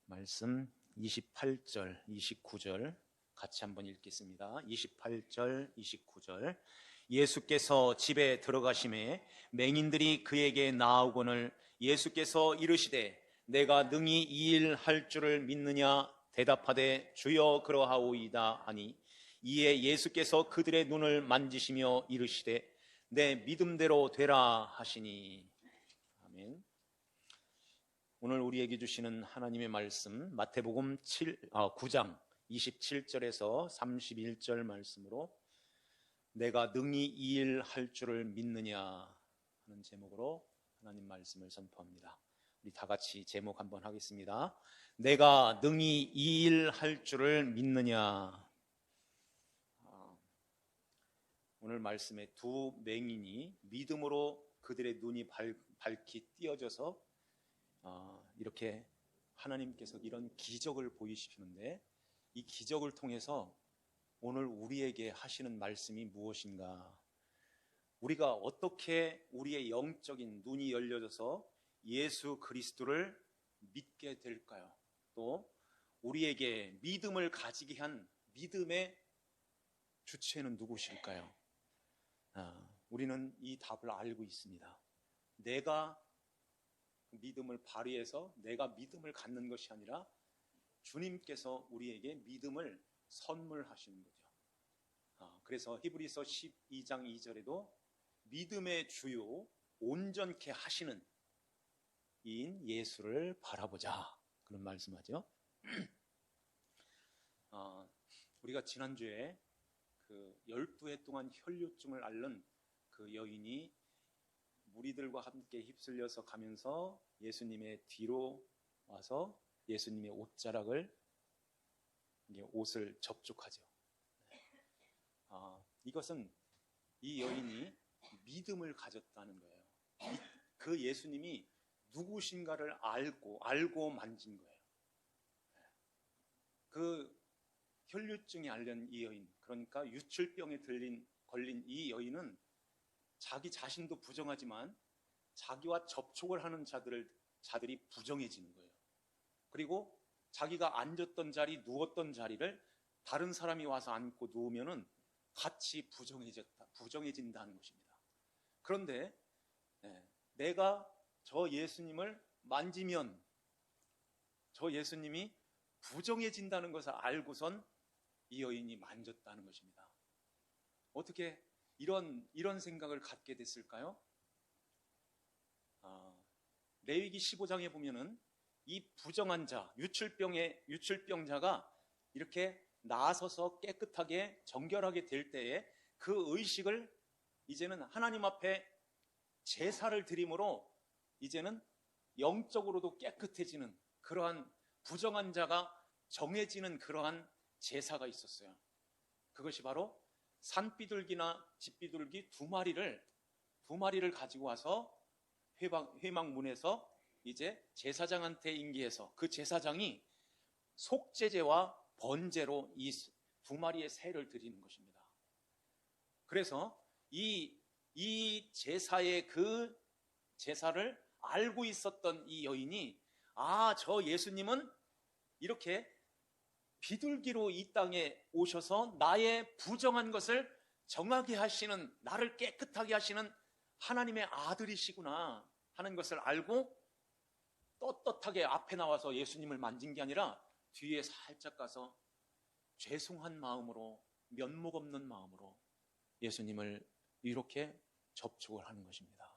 말씀 28절, 29절 같이 한번 읽겠습니다. 28절, 29절. 예수께서 집에 들어가심에 맹인들이 그에게 나아오거늘 예수께서 이르시되 내가 능히 이 일 할 줄을 믿느냐 대답하되 주여 그러하오이다 하니 이에 예수께서 그들의 눈을 만지시며 이르시되 내 믿음대로 되라 하시니. 아멘. 오늘 우리에게 주시는 하나님의 말씀 마태복음 9장 27절에서 31절 말씀으로 내가 능히 이 일 할 줄을 믿느냐 하는 제목으로 하나님 말씀을 선포합니다. 우리 다 같이 제목 한번 하겠습니다. 내가 능히 이 일 할 줄을 믿느냐. 오늘 말씀에 두 맹인이 믿음으로 그들의 눈이 밝히 띄어져서 이렇게 하나님께서 이런 기적을 보이시는데 이 기적을 통해서 오늘 우리에게 하시는 말씀이 무엇인가? 우리가 어떻게 우리의 영적인 눈이 열려져서 예수 그리스도를 믿게 될까요? 또 우리에게 믿음을 가지게 한 믿음의 주체는 누구실까요? 우리는 이 답을 알고 있습니다. 내가 믿음을 발휘해서 내가 믿음을 갖는 것이 아니라 주님께서 우리에게 믿음을 선물하시는 거죠. 그래서 히브리서 12장 2절에도 믿음의 주요 온전케 하시는 이인 예수를 바라보자 그런 말씀하죠. 우리가 지난주에 그 12해 동안 혈류증을 앓는 그 여인이 무리들과 함께 휩쓸려서 가면서 예수님의 뒤로 와서 예수님의 옷자락을 옷을 접촉하죠. 이것은 이 여인이 믿음을 가졌다는 거예요. 그 예수님이 누구신가를 알고 만진 거예요. 그 혈류증이 앓는 이 여인, 그러니까 유출병에 걸린 이 여인은 자기 자신도 부정하지만 자기와 접촉을 하는 자들이 부정해지는 거예요. 그리고 자기가 앉았던 자리, 누웠던 자리를 다른 사람이 와서 앉고 누우면은 같이 부정해진다는 것입니다. 그런데 내가 저 예수님을 만지면 저 예수님이 부정해진다는 것을 알고선 이 여인이 만졌다는 것입니다. 어떻게 이런 생각을 갖게 됐을까요? 레위기 15장에 보면은 이 부정한 자, 유출병자가 이렇게 나서서 깨끗하게 정결하게 될 때에 그 의식을 이제는 하나님 앞에 제사를 드림으로 이제는 영적으로도 깨끗해지는 그러한 부정한 자가 정해지는 그러한 제사가 있었어요. 그것이 바로 산비둘기나 집비둘기 두 마리를 가지고 와서 회막문에서 이제 제사장한테 인계해서 그 제사장이 속죄제와 번제로 이 두 마리의 새를 드리는 것입니다. 그래서 이 제사의 그 제사를 알고 있었던 이 여인이 저 예수님은 이렇게 비둘기로 이 땅에 오셔서 나의 부정한 것을 정하게 하시는, 나를 깨끗하게 하시는 하나님의 아들이시구나 하는 것을 알고 떳떳하게 앞에 나와서 예수님을 만진 게 아니라 뒤에 살짝 가서 죄송한 마음으로, 면목 없는 마음으로 예수님을 이렇게 접촉을 하는 것입니다.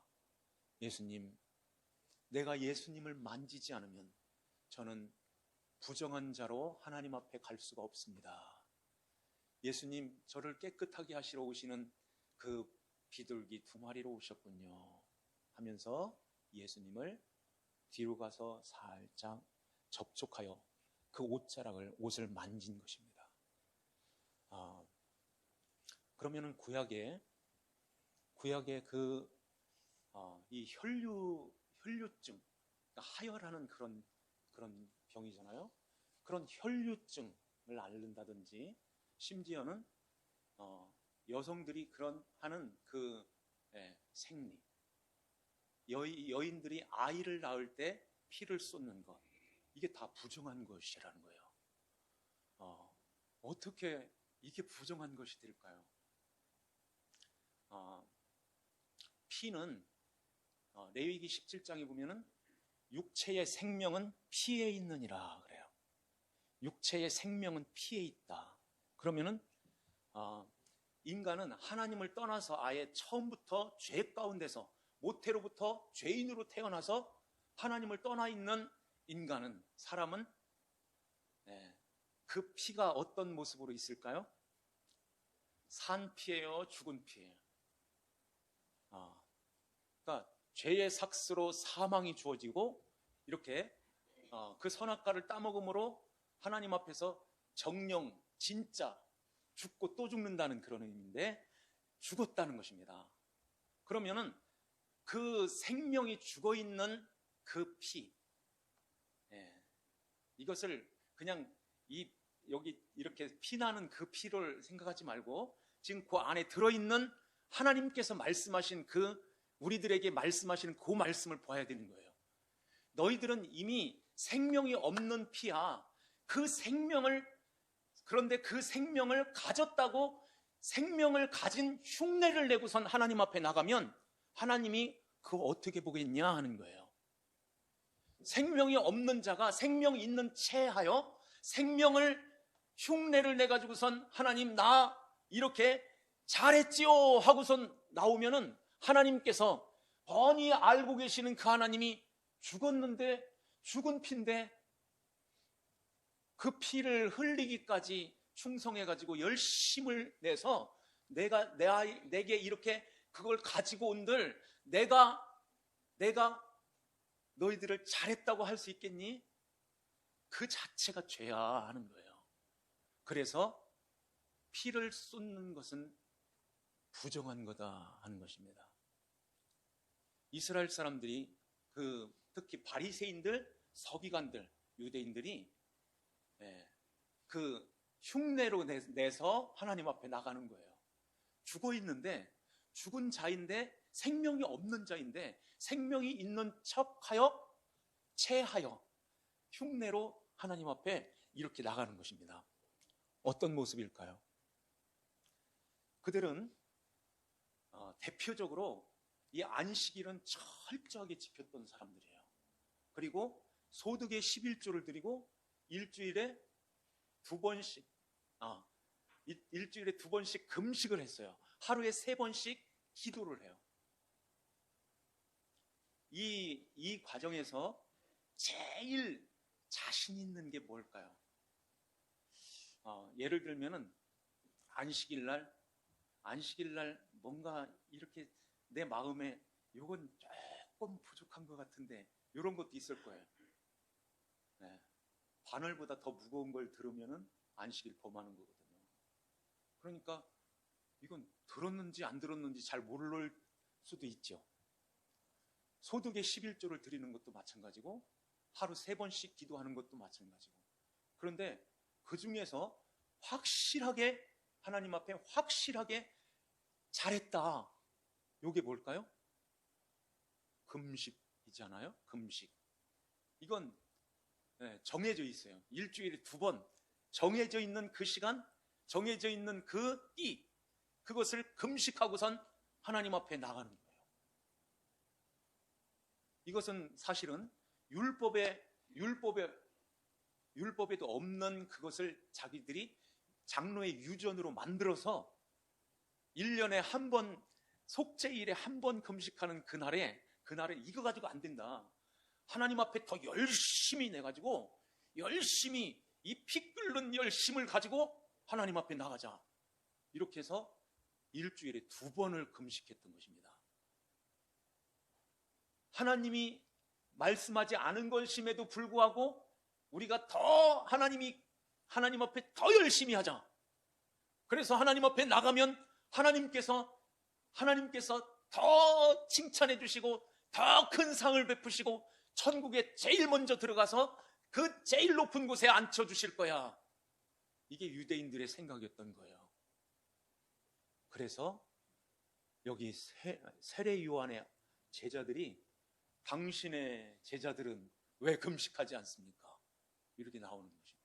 예수님, 내가 예수님을 만지지 않으면 저는 부정한 자로 하나님 앞에 갈 수가 없습니다. 예수님, 저를 깨끗하게 하시러 오시는 그 비둘기 두 마리로 오셨군요 하면서 예수님을 뒤로 가서 살짝 접촉하여 그 옷을 만진 것입니다. 그러면은 구약에 이 혈류증, 그러니까 하혈하는 그런 병이잖아요. 그런 혈류증을 앓는다든지 심지어는 여성들이 하는 그 생리, 여인들이 아이를 낳을 때 피를 쏟는 것, 이게 다 부정한 것이라는 거예요. 어떻게 이게 부정한 것이 될까요? 피는 레위기 17장에 보면은 육체의 생명은 피에 있느니라 그래요. 육체의 생명은 피에 있다. 그러면은 인간은 하나님을 떠나서 아예 처음부터 죄 가운데서, 모태로부터 죄인으로 태어나서 하나님을 떠나 있는 인간은, 사람은 그 피가 어떤 모습으로 있을까요? 산 피예요, 죽은 피예요? 그러니까 죄의 삭스로 사망이 주어지고, 이렇게 그 선악과를 따먹음으로 하나님 앞에서 정령, 진짜 죽고 또 죽는다는 그런 의미인데, 죽었다는 것입니다. 그러면은 그 생명이 죽어있는 그 피, 이것을 그냥 여기 이렇게 피나는 그 피를 생각하지 말고, 지금 그 안에 들어있는 하나님께서 말씀하신 우리들에게 말씀하시는 그 말씀을 봐야 되는 거예요. 너희들은 이미 생명이 없는 피야. 그런데 그 생명을 가졌다고 생명을 가진 흉내를 내고선 하나님 앞에 나가면 하나님이 그거 어떻게 보겠냐 하는 거예요. 생명이 없는 자가 생명 있는 채 하여 생명을 흉내를 내가지고선 하나님 나 이렇게 잘했지요 하고선 나오면은 하나님께서 뻔히 알고 계시는 그 하나님이 죽었는데, 죽은 피인데 그 피를 흘리기까지 충성해가지고 열심을 내서 내게 이렇게 그걸 가지고 온들 내가 너희들을 잘했다고 할 수 있겠니? 그 자체가 죄야 하는 거예요. 그래서 피를 쏟는 것은 부정한 거다 하는 것입니다. 이스라엘 사람들이 특히 바리새인들, 서기관들, 유대인들이 그 흉내로 내서 하나님 앞에 나가는 거예요. 죽어 있는데, 죽은 자인데, 생명이 없는 자인데 생명이 있는 척하여 체하여 흉내로 하나님 앞에 이렇게 나가는 것입니다. 어떤 모습일까요? 그들은 대표적으로 이 안식일은 철저하게 지켰던 사람들이에요. 그리고 소득의 11조를 드리고 일주일에 두 번씩 금식을 했어요. 하루에 3번씩 기도를 해요. 이 과정에서 제일 자신 있는 게 뭘까요? 예를 들면은 안식일 날 뭔가 이렇게 내 마음에 이건 조금 부족한 것 같은데 이런 것도 있을 거예요. 바늘보다 더 무거운 걸 들으면은 안식일 범하는 거거든요. 그러니까 이건 들었는지 안 들었는지 잘 모를 수도 있죠. 소득의 11조를 드리는 것도 마찬가지고 하루 3번씩 기도하는 것도 마찬가지고, 그런데 그 중에서 확실하게 하나님 앞에 확실하게 잘했다, 이게 뭘까요? 금식이잖아요. 금식. 이건 정해져 있어요. 일주일에 2번 정해져 있는 그 시간, 정해져 있는 그 띠, 그것을 금식하고선 하나님 앞에 나가는 거예요. 이것은 사실은 율법에도 없는 그것을 자기들이 장로의 유전으로 만들어서 1년에 한 번, 속죄일에 한 번 금식하는 그날에 이거 가지고 안 된다. 하나님 앞에 더 열심히 내가지고 열심히 이 피 끓는 열심을 가지고 하나님 앞에 나가자. 이렇게 해서 일주일에 2번을 금식했던 것입니다. 하나님이 말씀하지 않은 것임에도 불구하고 우리가 더 하나님 앞에 더 열심히 하자. 그래서 하나님 앞에 나가면 하나님께서 더 칭찬해 주시고 더 큰 상을 베푸시고 천국에 제일 먼저 들어가서 그 제일 높은 곳에 앉혀주실 거야. 이게 유대인들의 생각이었던 거예요. 그래서 여기 세례 요한의 제자들이 당신의 제자들은 왜 금식하지 않습니까? 이렇게 나오는 것입니다.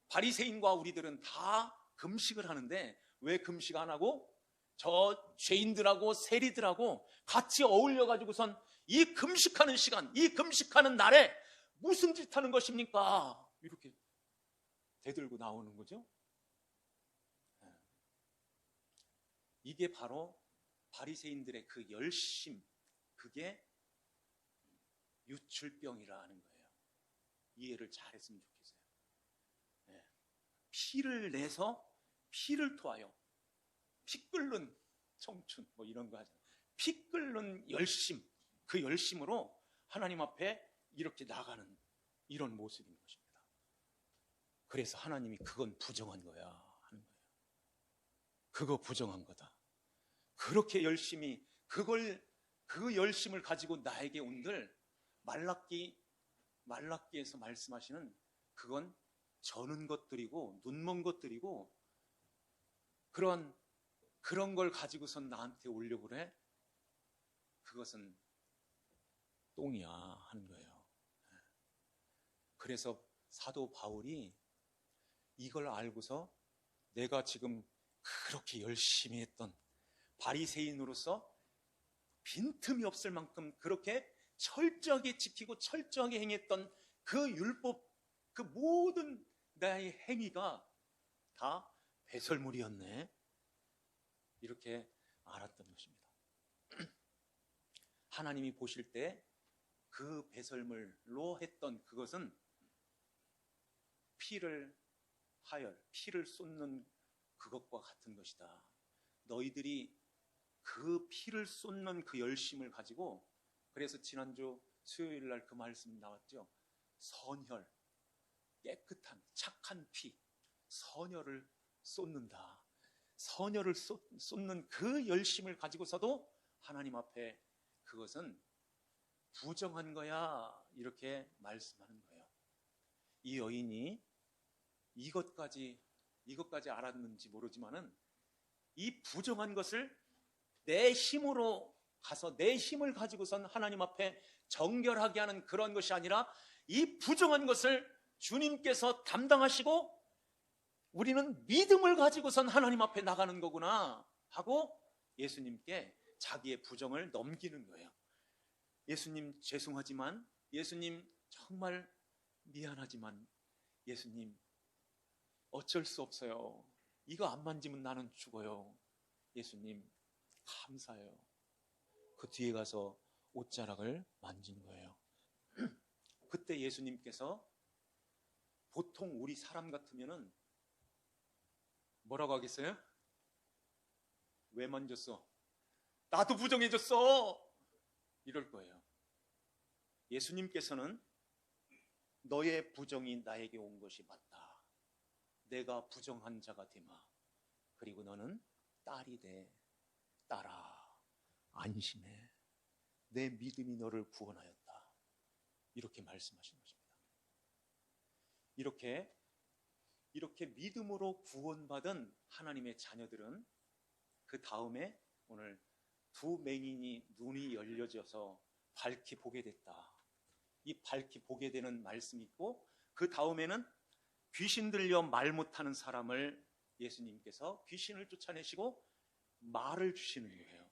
바리새인과 우리들은 다 금식을 하는데 왜 금식 안 하고 저 죄인들하고 세리들하고 같이 어울려 가지고선 이 금식하는 시간, 이 금식하는 날에 무슨 짓 하는 것입니까? 이렇게 대들고 나오는 거죠. 이게 바로 바리새인들의 그 열심, 그게 유출병이라 하는 거예요. 이해를 잘했으면 좋겠어요. 피를 내서 피를 토하여 피 끓는 청춘 뭐 이런 거 하잖아요. 피 끓는 열심, 그 열심으로 하나님 앞에 이렇게 나가는 이런 모습인 것입니다. 그래서 하나님이 그건 부정한 거야 하는 거예요. 그거 부정한 거다. 그렇게 열심히 그 열심을 가지고 나에게 온들 말라기에서 말씀하시는 그건 저는 것들이고 눈먼 것들이고 그런 걸 가지고선 나한테 오려고 그래? 그것은 똥이야 하는 거예요. 그래서 사도 바울이 이걸 알고서 내가 지금 그렇게 열심히 했던 바리새인으로서 빈틈이 없을 만큼 그렇게 철저하게 지키고 철저하게 행했던 그 율법, 그 모든 나의 행위가 다 배설물이었네, 이렇게 알았던 것입니다. 하나님이 보실 때 그 배설물로 했던 그것은 피를 쏟는 그것과 같은 것이다. 너희들이 그 피를 쏟는 그 열심을 가지고, 그래서 지난주 수요일 날 그 말씀 나왔죠. 선혈, 깨끗한 착한 피, 선혈을 쏟는다. 선혈을 쏟는 그 열심을 가지고서도 하나님 앞에 그것은 부정한 거야, 이렇게 말씀하는 거예요. 이 여인이 이것까지 알았는지 모르지만은 이 부정한 것을 내 힘으로 가서 내 힘을 가지고선 하나님 앞에 정결하게 하는 그런 것이 아니라 이 부정한 것을 주님께서 담당하시고 우리는 믿음을 가지고선 하나님 앞에 나가는 거구나 하고 예수님께 자기의 부정을 넘기는 거예요. 예수님 죄송하지만, 예수님 정말 미안하지만, 예수님 어쩔 수 없어요. 이거 안 만지면 나는 죽어요. 예수님 감사해요. 그 뒤에 가서 옷자락을 만진 거예요. 그때 예수님께서 보통 우리 사람 같으면은 뭐라고 하겠어요? 왜 만졌어? 나도 부정해졌어! 이럴 거예요. 예수님께서는 너의 부정이 나에게 온 것이 맞다. 내가 부정한 자가 되마. 그리고 너는 딸이 돼. 딸아, 안심해. 내 믿음이 너를 구원하였다. 이렇게 말씀하신 것입니다. 이렇게 믿음으로 구원받은 하나님의 자녀들은 그 다음에 오늘 두 맹인이 눈이 열려져서 밝히 보게 됐다. 이 밝히 보게 되는 말씀이 있고, 그 다음에는 귀신 들려 말 못하는 사람을 예수님께서 귀신을 쫓아내시고 말을 주시는 거예요.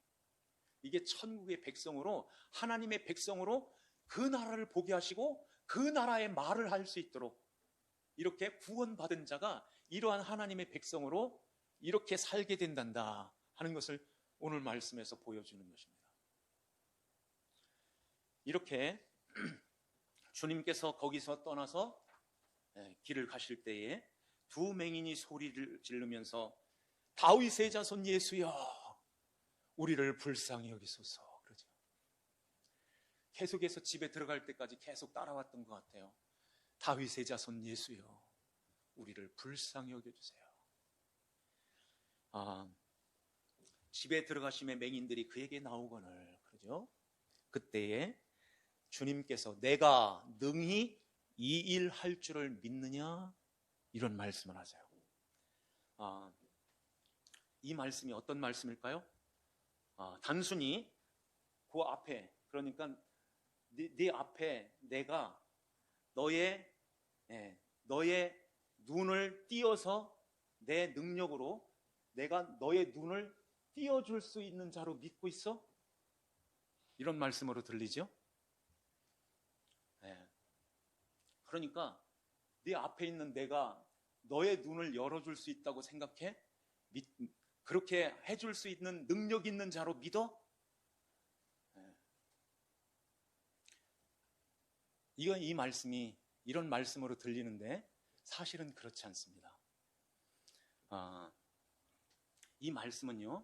이게 천국의 백성으로, 하나님의 백성으로 그 나라를 보게 하시고 그 나라의 말을 할 수 있도록 이렇게 구원받은 자가 이러한 하나님의 백성으로 이렇게 살게 된단다 하는 것을 오늘 말씀에서 보여주는 것입니다. 이렇게 주님께서 거기서 떠나서 길을 가실 때에 두 맹인이 소리를 지르면서 다윗의 자손 예수여, 우리를 불쌍히 여기소서, 그러죠. 계속해서 집에 들어갈 때까지 계속 따라왔던 것 같아요. 다윗의 자손 예수여, 우리를 불쌍히 여겨주세요. 집에 들어가심에 맹인들이 그에게 나오거늘, 그러죠. 그때에 주님께서 내가 능히 이 일 할 줄을 믿느냐, 이런 말씀을 하세요. 이 말씀이 어떤 말씀일까요? 단순히 그 앞에, 그러니까 네 앞에 내가 너의 눈을 띄어서 내 능력으로 내가 너의 눈을 띄어줄 수 있는 자로 믿고 있어? 이런 말씀으로 들리죠? 그러니까 네 앞에 있는 내가 너의 눈을 열어줄 수 있다고 생각해? 그렇게 해줄 수 있는 능력 있는 자로 믿어? 이 말씀이 이런 말씀으로 들리는데 사실은 그렇지 않습니다. 이 말씀은요,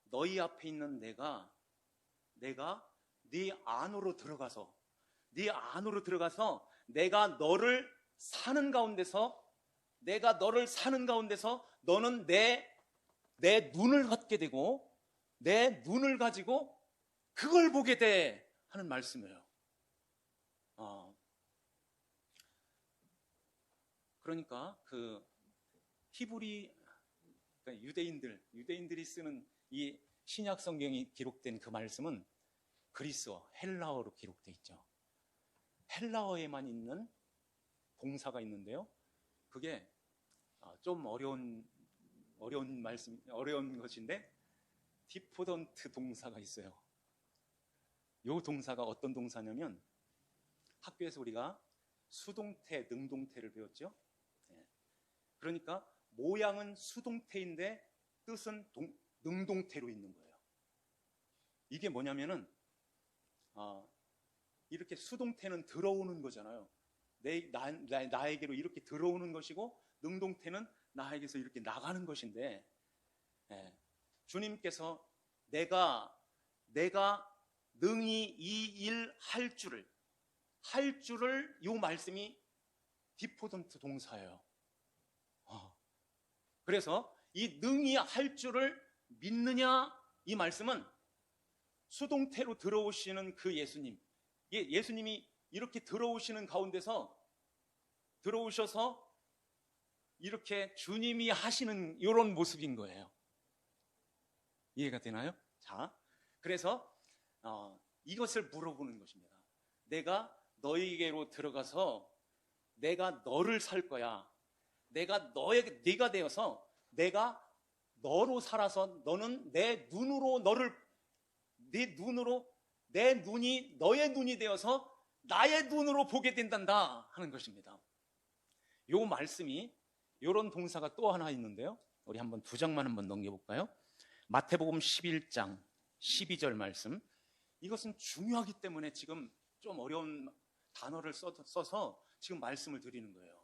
너희 앞에 있는 내가 네 안으로 들어가서 내가 너를 사는 가운데서 너는 내 눈을 갖게 되고 내 눈을 가지고 그걸 보게 돼 하는 말씀이에요. 그러니까 그 히브리, 그러니까 유대인들이 쓰는 이 신약 성경이 기록된 그 말씀은 그리스어, 헬라어로 기록되어 있죠. 헬라어에만 있는 동사가 있는데요, 그게 좀 어려운 것인데 디포던트 동사가 있어요. 이 동사가 어떤 동사냐면, 학교에서 우리가 수동태, 능동태를 배웠죠. 그러니까 모양은 수동태인데 뜻은 능동태로 있는 거예요. 이게 뭐냐면은 이렇게 수동태는 들어오는 거잖아요. 나에게로 이렇게 들어오는 것이고, 능동태는 나에게서 이렇게 나가는 것인데, 주님께서 내가 능히 이 일 할 줄을 이 말씀이 디포던트 동사예요. 그래서 이 능히 할 줄을 믿느냐, 이 말씀은 수동태로 들어오시는 그 예수님이 이렇게 들어오시는 가운데서 들어오셔서 이렇게 주님이 하시는 이런 모습인 거예요. 이해가 되나요? 자, 그래서 이것을 물어보는 것입니다. 내가 너희에게로 들어가서 내가 너를 살 거야. 내가 네가 되어서 내가 너로 살아서 너는 내 눈이 너의 눈이 되어서 나의 눈으로 보게 된단다 하는 것입니다. 요 말씀이, 요런 동사가 또 하나 있는데요, 우리 한번 두 장만 한번 넘겨볼까요? 마태복음 11장 12절 말씀. 이것은 중요하기 때문에 지금 좀 어려운 단어를 써서 지금 말씀을 드리는 거예요.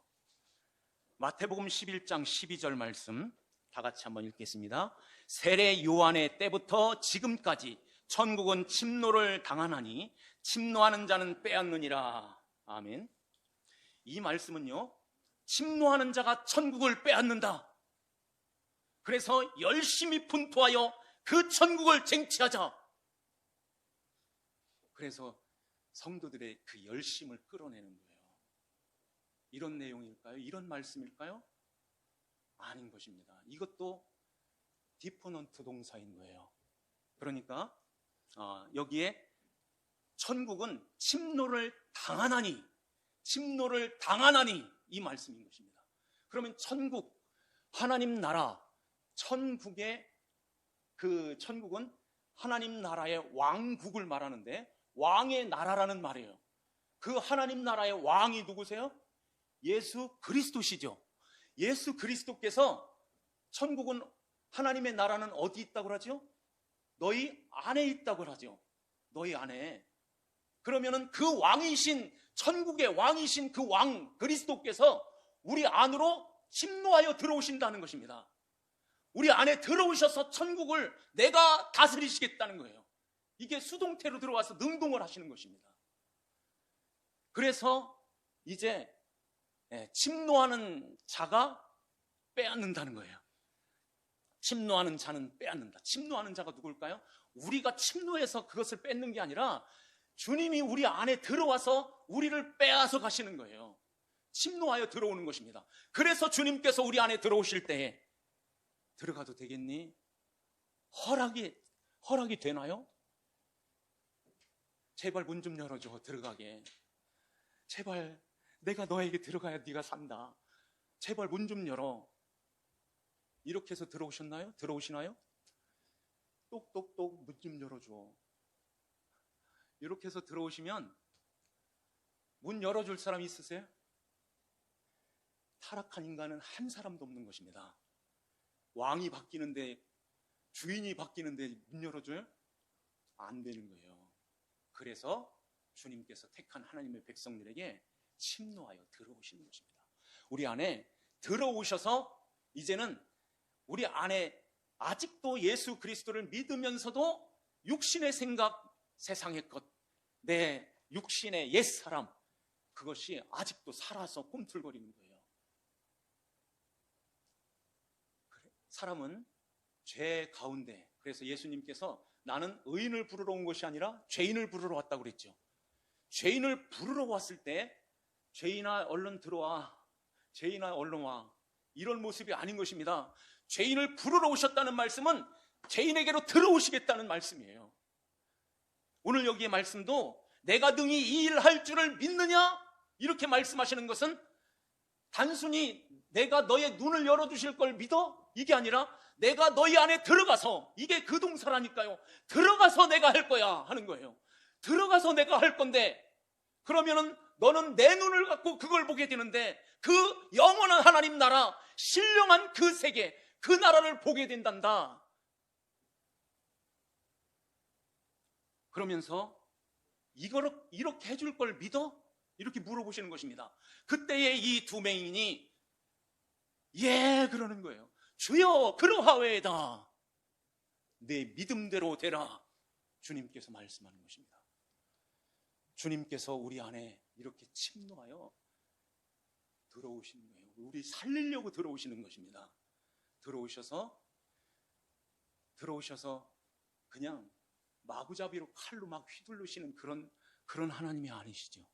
마태복음 11장 12절 말씀 다 같이 한번 읽겠습니다. 세례 요한의 때부터 지금까지 천국은 침노를 당하나니 침노하는 자는 빼앗느니라. 아멘. 이 말씀은요, 침노하는 자가 천국을 빼앗는다. 그래서 열심히 분투하여 그 천국을 쟁취하자. 그래서 성도들의 그 열심을 끌어내는 거예요. 이런 내용일까요? 이런 말씀일까요? 아닌 것입니다. 이것도 디포넌트 동사인 거예요. 그러니까 여기에 천국은 침노를 당하나니 이 말씀인 것입니다. 그러면 천국, 하나님 나라, 천국은 하나님 나라의 왕국을 말하는데 왕의 나라라는 말이에요. 그 하나님 나라의 왕이 누구세요? 예수 그리스도시죠. 예수 그리스도께서, 천국은, 하나님의 나라는 어디 있다고 하죠? 너희 안에 있다고 하죠. 너희 안에. 그러면은 그 왕이신, 천국의 왕이신 그 왕 그리스도께서 우리 안으로 침노하여 들어오신다는 것입니다. 우리 안에 들어오셔서 천국을 내가 다스리시겠다는 거예요. 이게 수동태로 들어와서 능동을 하시는 것입니다. 그래서 이제 침노하는 자가 빼앗는다는 거예요. 침노하는 자는 빼앗는다. 침노하는 자가 누굴까요? 우리가 침노해서 그것을 뺏는 게 아니라 주님이 우리 안에 들어와서 우리를 빼앗아 가시는 거예요. 침노하여 들어오는 것입니다. 그래서 주님께서 우리 안에 들어오실 때에 들어가도 되겠니? 허락이 되나요? 제발 문 좀 열어줘, 들어가게. 제발 내가 너에게 들어가야 네가 산다. 제발 문 좀 열어. 이렇게 해서 들어오셨나요? 들어오시나요? 똑똑똑 문 좀 열어줘. 이렇게 해서 들어오시면 문 열어줄 사람 있으세요? 타락한 인간은 한 사람도 없는 것입니다. 왕이 바뀌는데, 주인이 바뀌는데 문 열어줘요? 안 되는 거예요. 그래서 주님께서 택한 하나님의 백성들에게 침노하여 들어오시는 것입니다. 우리 안에 들어오셔서 이제는 우리 안에 아직도 예수 그리스도를 믿으면서도 육신의 생각, 세상의 것, 내 육신의 옛사람, 그것이 아직도 살아서 꿈틀거리는 거예요. 사람은 죄 가운데, 그래서 예수님께서 나는 의인을 부르러 온 것이 아니라 죄인을 부르러 왔다고 그랬죠. 죄인을 부르러 왔을 때 죄인아 얼른 들어와, 죄인아 얼른 와, 이런 모습이 아닌 것입니다. 죄인을 부르러 오셨다는 말씀은 죄인에게로 들어오시겠다는 말씀이에요. 오늘 여기의 말씀도 내가 능히 이 일 할 줄을 믿느냐? 이렇게 말씀하시는 것은 단순히 내가 너의 눈을 열어주실 걸 믿어? 이게 아니라 내가 너희 안에 들어가서, 이게 그 동사라니까요. 들어가서 내가 할 거야 하는 거예요. 들어가서 내가 할 건데, 그러면은 너는 내 눈을 갖고 그걸 보게 되는데, 그 영원한 하나님 나라, 신령한 그 세계, 그 나라를 보게 된단다. 그러면서 이렇게 해줄 걸 믿어? 이렇게 물어보시는 것입니다. 그때에 이 두 맹인이 예 그러는 거예요. 주여 그러하외다. 내 믿음대로 되라. 주님께서 말씀하는 것입니다. 주님께서 우리 안에 이렇게 침노하여 들어오시는 거예요. 우리 살리려고 들어오시는 것입니다. 들어오셔서 그냥 마구잡이로 칼로 막 휘둘르시는 그런 하나님이 아니시죠.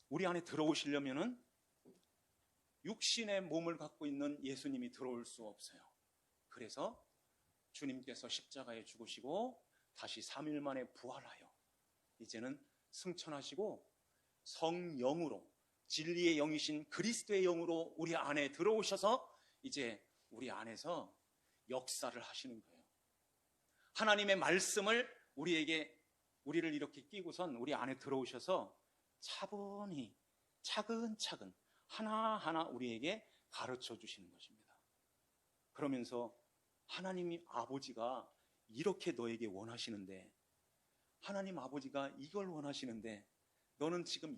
우리 안에 들어오시려면은 육신의 몸을 갖고 있는 예수님이 들어올 수 없어요. 그래서 주님께서 십자가에 죽으시고 다시 3일 만에 부활하여 이제는 승천하시고 성령으로, 진리의 영이신 그리스도의 영으로 우리 안에 들어오셔서 이제 우리 안에서 역사를 하시는 거예요. 하나님의 말씀을 우리를 이렇게 끼고선 우리 안에 들어오셔서 차분히 차근차근 하나하나 우리에게 가르쳐 주시는 것입니다. 그러면서 하나님 아버지가 이렇게 너에게 원하시는데, 하나님 아버지가 이걸 원하시는데 너는 지금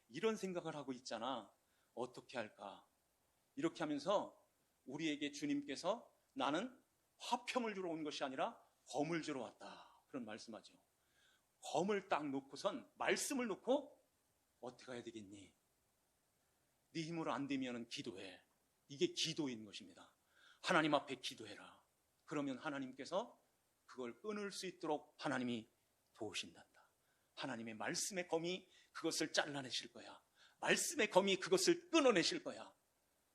이런 생각을 하고 있잖아. 어떻게 할까? 이렇게 하면서 우리에게 주님께서 나는 화평을 주러 온 것이 아니라 검을 주러 왔다, 그런 말씀하죠. 검을 딱 놓고선 말씀을 놓고 어떻게 해야 되겠니? 네 힘으로 안 되면 기도해. 이게 기도인 것입니다. 하나님 앞에 기도해라. 그러면 하나님께서 그걸 끊을 수 있도록 하나님이 도우신단다. 하나님의 말씀의 검이 그것을 잘라내실 거야. 말씀의 검이 그것을 끊어내실 거야.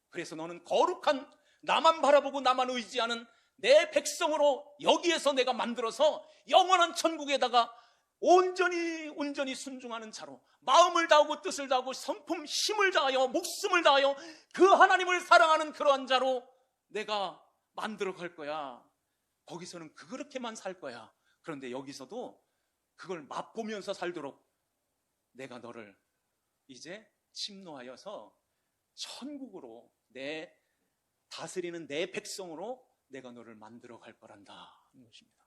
그래서 너는 거룩한, 나만 바라보고 나만 의지하는 내 백성으로 여기에서 내가 만들어서 영원한 천국에다가 온전히 순종하는 자로, 마음을 다하고 뜻을 다하고 성품 힘을 다하여 목숨을 다하여 그 하나님을 사랑하는 그러한 자로 내가 만들어 갈 거야. 거기서는 그렇게만 살 거야. 그런데 여기서도 그걸 맛보면서 살도록 내가 너를 이제 침노하여서 천국으로, 내 다스리는 내 백성으로 내가 너를 만들어 갈 거란다 하는 것입니다.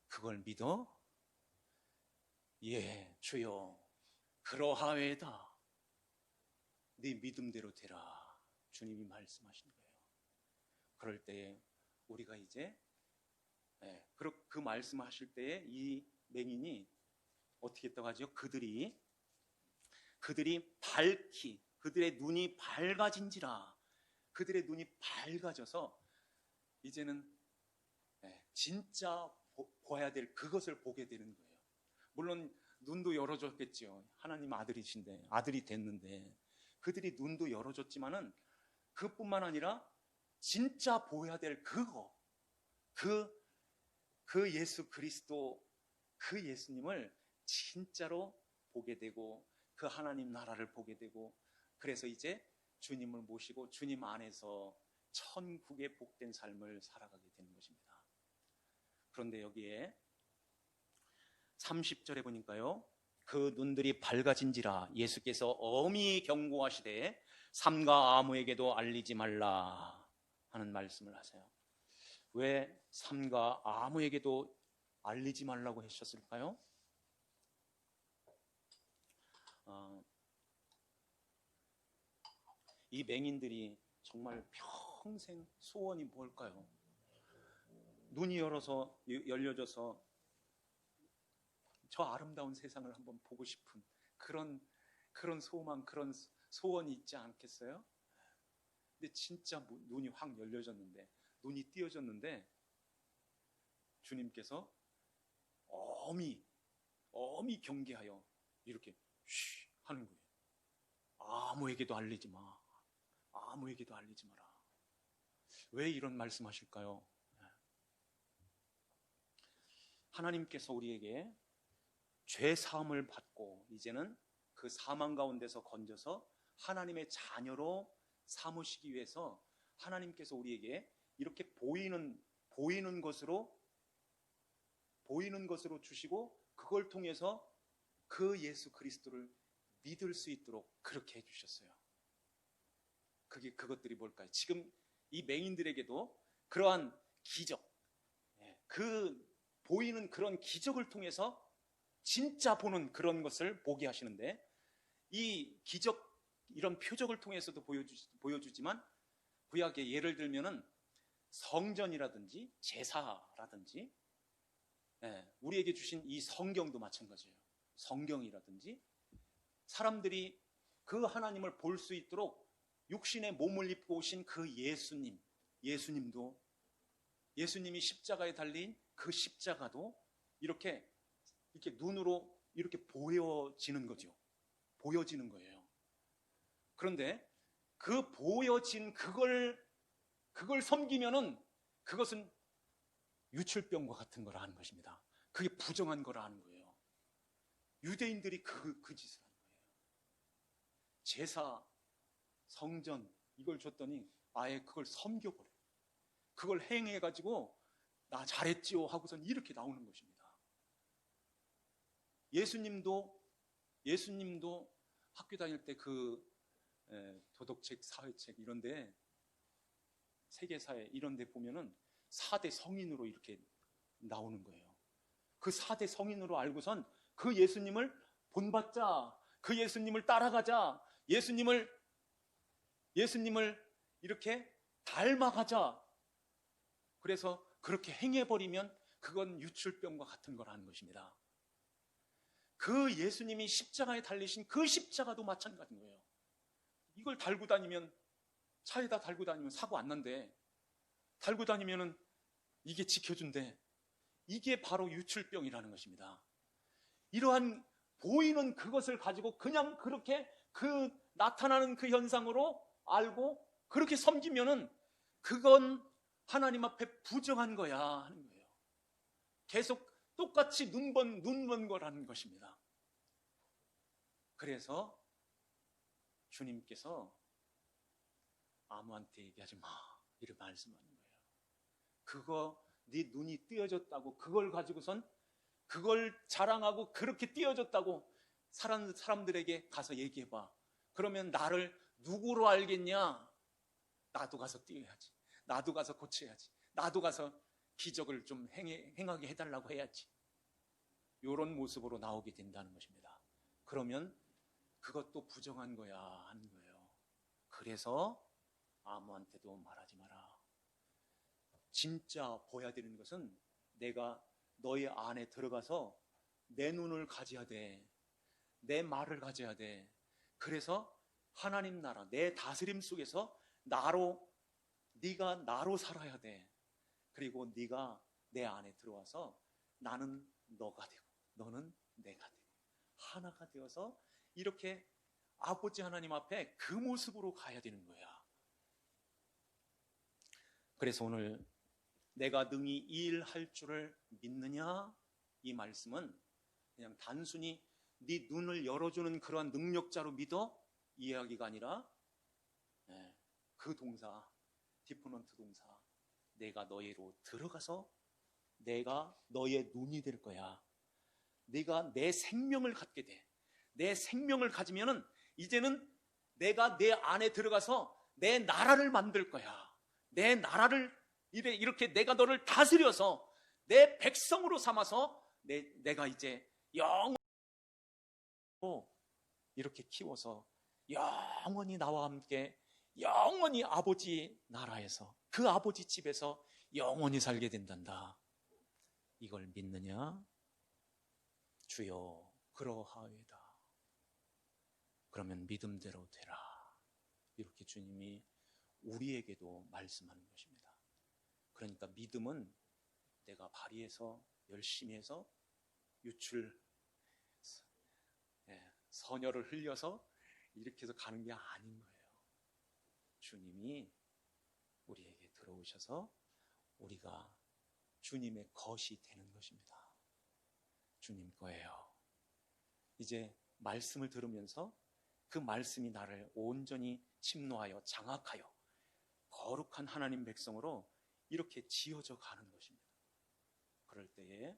그걸 믿어? 예, 주여 그러하외다. 네 믿음대로 되라. 주님이 말씀하신 거예요. 그럴 때에 우리가 이제 그 말씀하실 때에 이 맹인이 어떻게 했다고 하죠? 그들이 그들의 눈이 밝아진지라. 그들의 눈이 밝아져서 이제는 진짜 보아야 될 그것을 보게 되는 거예요. 물론 눈도 열어줬겠죠. 하나님 아들이 됐는데 그들이 눈도 열어줬지만은 그뿐만 아니라 진짜 보아야 될 그 예수 그리스도, 그 예수님을 진짜로 보게 되고 그 하나님 나라를 보게 되고, 그래서 이제 주님을 모시고 주님 안에서 천국의 복된 삶을 살아가게 되는 것입니다. 그런데 여기에 30절에 보니까요, 그 눈들이 밝아진지라 예수께서 엄히 경고하시되 삼가 아무에게도 알리지 말라 하는 말씀을 하세요. 왜 삼가 아무에게도 알리지 말라고 하셨을까요? 이 맹인들이 정말 평생 소원이 뭘까요? 눈이 열려져서 저 아름다운 세상을 한번 보고 싶은 그런 소망, 그런 소원이 있지 않겠어요? 근데 진짜 눈이 확 열려졌는데, 눈이 띄어졌는데 주님께서 엄히 경계하여 이렇게 쉬 하는 거예요. 아무에게도 알리지 마. 아무에게도 알리지 마라. 왜 이런 말씀하실까요? 하나님께서 우리에게 죄 사함을 받고 이제는 그 사망 가운데서 건져서 하나님의 자녀로 삼으시기 위해서 하나님께서 우리에게 이렇게 보이는 것으로 주시고, 그걸 통해서 그 예수 그리스도를 믿을 수 있도록 그렇게 해주셨어요. 그것들이 뭘까요? 지금 이 맹인들에게도 그러한 기적, 그 보이는 그런 기적을 통해서 진짜 보는 그런 것을 보게 하시는데, 이 기적, 이런 표적을 통해서도 보여주지만, 구약의 예를 들면은 성전이라든지 제사라든지, 우리에게 주신 이 성경도 마찬가지예요. 성경이라든지 사람들이 그 하나님을 볼 수 있도록 육신의 몸을 입고 오신 그 예수님이 십자가에 달린 그 십자가도 이렇게 눈으로 이렇게 보여지는 거죠. 보여지는 거예요. 그런데 그 보여진 그걸 섬기면은 그것은 유출병과 같은 거라 하는 것입니다. 그게 부정한 거라 하는 거예요. 유대인들이 그 짓을 하는 거예요. 제사, 성전 이걸 줬더니 아예 그걸 섬겨버려요. 그걸 행해가지고 나 잘했지요 하고선 이렇게 나오는 것입니다. 예수님도 학교 다닐 때 도덕책, 사회책 이런데, 세계사회 이런데 보면은 4대 성인으로 이렇게 나오는 거예요. 그 4대 성인으로 알고선 그 예수님을 본받자, 그 예수님을 따라가자, 예수님을 이렇게 닮아가자. 그래서 그렇게 행해버리면 그건 유출병과 같은 거라는 것입니다. 그 예수님이 십자가에 달리신 그 십자가도 마찬가지인 거예요. 이걸 달고 다니면, 차에다 달고 다니면 사고 안 난대. 달고 다니면은 이게 지켜준대. 이게 바로 유출병이라는 것입니다. 이러한 보이는 그것을 가지고 그냥 그렇게 나타나는 그 현상으로 알고 그렇게 섬기면은 그건 하나님 앞에 부정한 거야 하는 거예요. 계속 똑같이 눈 먼 거라는 것입니다. 그래서 주님께서 아무한테 얘기하지 마 이렇게 말씀하는 거예요. 그거 네 눈이 띄어졌다고 그걸 가지고선 그걸 자랑하고 그렇게 띄어졌다고 사람들에게 가서 얘기해봐. 그러면 나를 누구로 알겠냐? 나도 가서 띄어야지. 나도 가서 고쳐야지. 나도 가서 기적을 좀 행하게 해달라고 해야지. 이런 모습으로 나오게 된다는 것입니다. 그러면 그것도 부정한 거야 하는 거예요. 그래서 아무한테도 말하지 마라. 진짜 보여야 되는 것은 내가 너희 안에 들어가서 내 눈을 가져야 돼. 내 말을 가져야 돼. 그래서 하나님 나라, 내 다스림 속에서 네가 나로 살아야 돼. 그리고 네가 내 안에 들어와서 나는 너가 되고 너는 내가 되고 하나가 되어서 이렇게 아버지 하나님 앞에 그 모습으로 가야 되는 거야. 그래서 오늘 내가 능히 이 일 할 줄을 믿느냐? 이 말씀은 그냥 단순히 네 눈을 열어주는 그러한 능력자로 믿어? 이 이야기가 아니라 그 동사, 디퍼넌트 동사, 내가 너희로 들어가서 내가 너의 눈이 될 거야. 네가 내 생명을 갖게 돼. 내 생명을 가지면은 이제는 내가 내 안에 들어가서 내 나라를 만들 거야. 내 나라를 이렇게 내가 너를 다스려서 내 백성으로 삼아서 내가 이제 영원히 이렇게 키워서 영원히 나와 함께 영원히 아버지 나라에서 그 아버지 집에서 영원히 살게 된단다. 이걸 믿느냐? 주여 그러하오이다. 그러면 믿음대로 되라. 이렇게 주님이 우리에게도 말씀하는 것입니다. 그러니까 믿음은 내가 발휘해서 열심히 해서 선혈을 흘려서 이렇게 해서 가는 게 아닌 거예요. 주님이 우리에게 들어오셔서 우리가 주님의 것이 되는 것입니다. 주님 거예요. 이제 말씀을 들으면서 그 말씀이 나를 온전히 침노하여 장악하여 거룩한 하나님 백성으로 이렇게 지어져 가는 것입니다. 그럴 때에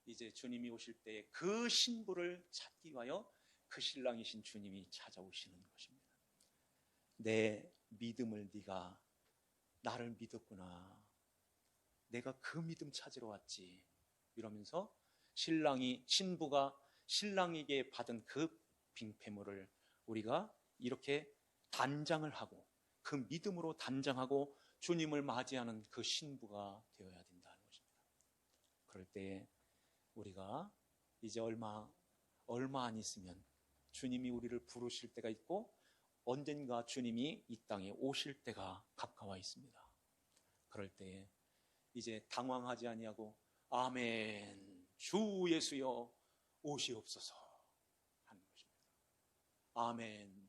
이제 주님이 오실 때에 그 신부를 찾기 위하여 그 신랑이신 주님이 찾아오시는 것입니다. 내 믿음을 네가 나를 믿었구나. 내가 그 믿음 찾으러 왔지. 이러면서 신부가 신랑에게 받은 그 빙패물을 우리가 이렇게 단장을 하고 그 믿음으로 단장하고 주님을 맞이하는 그 신부가 되어야 된다는 것입니다. 그럴 때 우리가 이제 얼마 안 있으면 주님이 우리를 부르실 때가 있고 언젠가 주님이 이 땅에 오실 때가 가까워 있습니다. 그럴 때 이제 당황하지 아니하고 아멘 주 예수여 오시옵소서 하는 것입니다. 아멘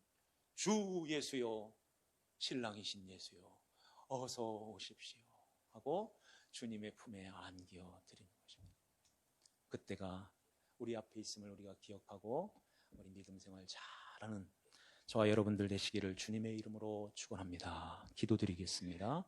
주 예수여 신랑이신 예수여 어서 오십시오 하고 주님의 품에 안겨 드리는 것입니다. 그때가 우리 앞에 있음을 우리가 기억하고 우리 믿음 생활 잘하는 저와 여러분들 되시기를 주님의 이름으로 축원합니다. 기도드리겠습니다.